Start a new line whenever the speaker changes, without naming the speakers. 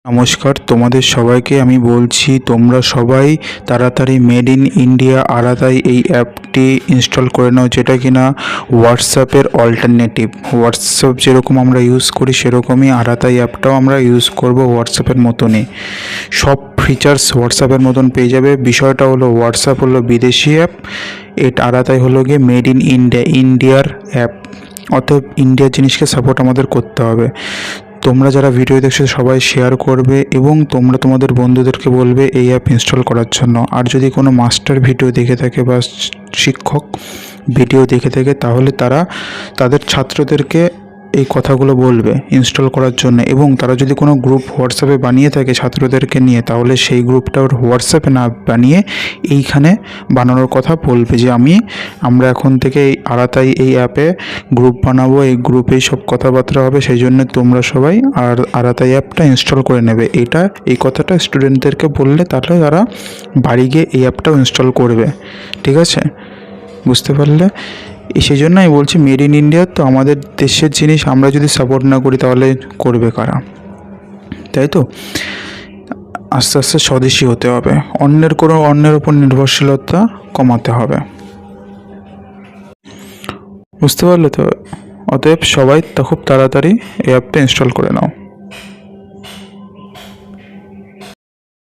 নমস্কার, তোমাদের সবাইকে আমি বলছি তোমরা সবাই তাড়াতাড়ি মেড ইন ইন্ডিয়া আরাতাই এই অ্যাপটি ইনস্টল করে নাও, যেটা কিনা হোয়াটসঅ্যাপের অল্টারনেটিভ। হোয়াটসঅ্যাপ যেরকম আমরা ইউজ করি সেরকমই আরাতাই অ্যাপটাও আমরা ইউজ করব হোয়াটসঅ্যাপের মতনই। সব ফিচার্স হোয়াটসঅ্যাপের মতন পেয়ে যাবে। বিষয়টা হলো হোয়াটসঅ্যাপ হলো বিদেশি অ্যাপ, এটা আরাতাই হলো গিয়ে মেড ইন ইন্ডিয়া, ইন্ডিয়ার অ্যাপ। অতএব ইন্ডিয়ার জিনিসকে সাপোর্ট আমাদের করতে হবে। তোমরা যারা ভিডিও দেখছো সবাই শেয়ার করবে এবং তোমরা তোমাদের বন্ধুদেরকে বলবে এই অ্যাপ ইনস্টল করার জন্য। আর যদি কোনো মাস্টার ভিডিও দেখে থাকে বা শিক্ষক ভিডিও দেখে থাকে তাহলে তারা তাদের ছাত্রদেরকে এই কথাগুলো বলবে ইনস্টল করার জন্য। এবং তারা যদি কোনো গ্রুপ হোয়াটসঅ্যাপে বানিয়ে থাকে ছাত্রদেরকে নিয়ে, তাহলে সেই গ্রুপটা হোয়াটসঅ্যাপে না বানিয়ে এইখানে বানানোর কথা বলবে যে আমরা এখন থেকে এই আরাতাই এই অ্যাপে গ্রুপ বানাবো, এই গ্রুপেই সব কথাবার্তা হবে, সেই জন্য তোমরা সবাই আরাতাই অ্যাপটা ইনস্টল করে নেবে। এই কথাটা স্টুডেন্টদেরকে বললে তাহলে তারা বাড়ি গিয়ে এই অ্যাপটাও ইনস্টল করবে। ঠিক আছে, বুঝতে পারলে? সেই জন্য আমি বলছি মেড ইন ইন্ডিয়া। তো আমাদের দেশের জিনিস আমরা যদি সাপোর্ট না করি তাহলে করবে কারা? তাই তো আস্তে আস্তে স্বদেশী হতে হবে, অন্যের উপর নির্ভরশীলতা কমাতে হবে। বুঝতে পারলে তো? অতএব সবাই খুব তাড়াতাড়ি এই অ্যাপটা ইনস্টল করে নাও।